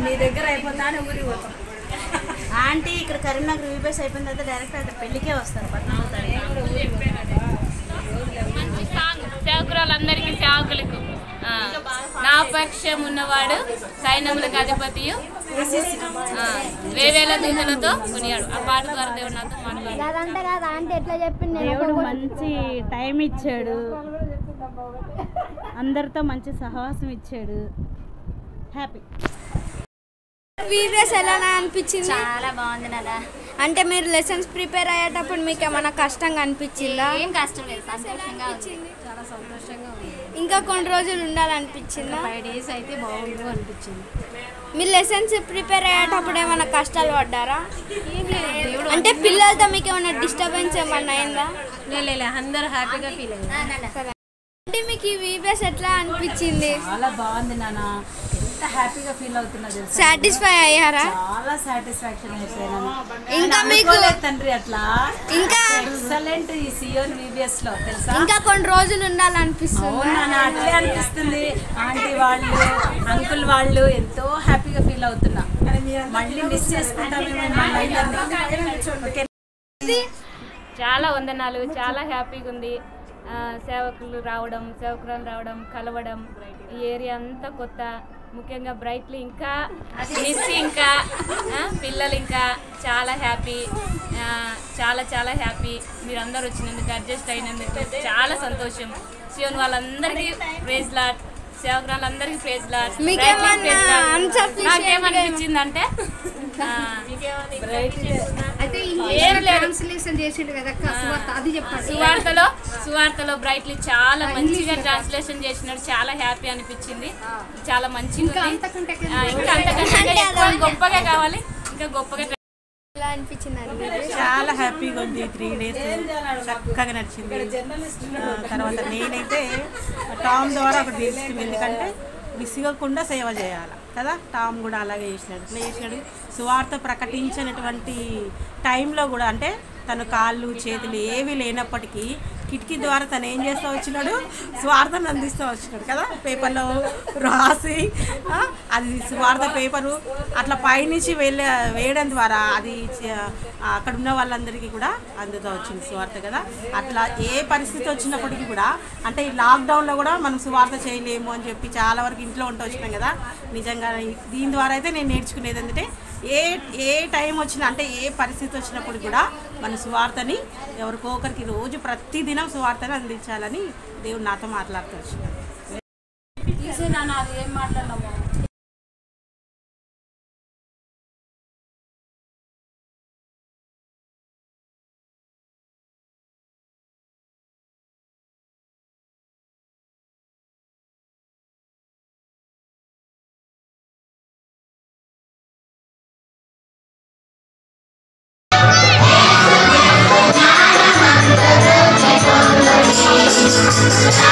మీ దగ్గర అయిపోతానే ఊరికి పోతాం. ఆంటీ ఇక్కడ కరీంనగర్ యూపీఎస్ అయిపోయిన తర్వాత డైరెక్ట్ అయితే పెళ్ళికే వస్తారు. సేవకురాలందరికీ సేవకులకు నా పక్షం ఉన్నవాడు సైన్యములకు అధిపతియు వేవేల దూతలతో కొనియాడు. ఆ పాట ద్వారా దేవుడు నాతో మాట్లాడాడు. దేవుడు మంచి టైం ఇచ్చాడు, అందరితో మంచి సహవాసం ఇచ్చాడు. హ్యాపీ. వీడియోస్ ఎలా అనిపించింది? చాలా బాగుంది నాన్న. అంటే మీరు లెసన్స్ ప్రిపేర్ అయ్యేటప్పుడు మీకు ఏమైనా కష్టంగా అనిపించిందా? ఏం కష్టం లేదు, సంతోషంగా ఉంది. చాలా సంతోషంగా ఉంది. ఇంకా కొన్ని రోజులు ఉండాలనిపించిందా? 5 days అయితే బాగుండు అనిపించింది. మీరు లెసన్స్ ప్రిపేర్ అయ్యేటప్పుడు ఏమైనా కష్టాలు పడ్డారా? అంటే పిల్లలతో మీకు ఏమైనా డిస్టర్బెన్స్ ఏమన్నా అయిందా? లేదు, అందరూ హ్యాపీగా ఫీల్ అయ్యారు. అంటే మీకు ఈ వీడియోస్ ఎట్లా అనిపించింది? చాలా బాగుంది నాన్న, ఎంత హ్యాపీగా ఫీల్ అవుతున్నా. సాటిస్ఫై అయ్యారా? చాలా సాటిస్ఫాక్షన్ అయిపోయాను. ఇంకా మీకు తండ్రి అట్లా ఇంకా ఎక్సలెంట్ ఈ సియోన్ వీడియోస్ లో తెలుసా. ఇంకా కొన్ని రోజులు ఉండాలనిపిస్తుంది. అట్లే అనిపిస్తుంది. ఆంటీ వాళ్ళు, అంకుల్ వాళ్ళు ఎంతో హ్యాపీగా ఫీల్ అవుతున్నా. మళ్ళీ మిస్ చేసుకుంటాం. చాలా వందనాలు. చాలా హ్యాపీగా ఉంది. సేవకురాలు రావడం కలవడం, ఈ ఏరియా అంతా కొత్త. ముఖ్యంగా బ్రైట్లీ ఇంకా మిస్, ఇంకా పిల్లలు ఇంకా చాలా హ్యాపీ. చాలా హ్యాపీ. మీరు అందరూ వచ్చినందుకు, అడ్జస్ట్ అయినందుకు చాలా సంతోషం. సియోన్ వాళ్ళందరికీ ప్రైజ్ లార్డ్, సేవకురాలందరికీ ప్రైజ్ లార్డ్. నాకేమనిపించింది అంటే సువార్తలో బ్రైట్లీ చాలా మంచిగా ట్రాన్స్లేషన్ చేసినాడు. చాలా హ్యాపీ అనిపించింది. చాలా మంచిగా, ఇంకా అంతకంటే గొప్పగా కావాలి, ఇంకా గొప్పగా అనిపించింది. చాలా హ్యాపీగా ఉంది. 3 days చక్కగా నడిచింది. తర్వాత నేనైతే టామ్ ద్వారా ఒకటి తెలుస్తుంది, ఎందుకంటే విసిగకుండా సేవ చేయాలి కదా. టామ్ కూడా అలాగే చేసినాడు. సువార్త ప్రకటించినటువంటి టైంలో కూడా, అంటే తన కాళ్ళు చేతులు ఏవి లేనప్పటికీ కిటికీ ద్వారా తను ఏం చేస్తూ వచ్చినాడు, స్వార్థను అందిస్తూ వచ్చినాడు కదా. పేపర్లో రాసి అది స్వార్థ పేపరు అట్లా పైనుంచి వేయడం ద్వారా అది అక్కడ ఉన్న వాళ్ళందరికీ కూడా అందుతూ వచ్చింది స్వార్థ కదా. అట్లా ఏ పరిస్థితి వచ్చినప్పటికీ కూడా, అంటే ఈ లాక్డౌన్లో కూడా మనం స్వార్థ చేయలేము అని చెప్పి చాలా వరకు ఇంట్లో ఉంటూ వచ్చినాం కదా. నిజంగా దీని ద్వారా అయితే నేను నేర్చుకునేది ఏంటంటే, ఏ టైం వచ్చినా, అంటే ఏ పరిస్థితి వచ్చినప్పుడు కూడా మన సువార్తని ఎవరికో ఒకరికి రోజు ప్రతిదినం సువార్తని అందించాలని దేవుడు నాతో మాట్లాడుతూ వచ్చినాడు. అది ఏం మాట్లాడినాము. Thank you.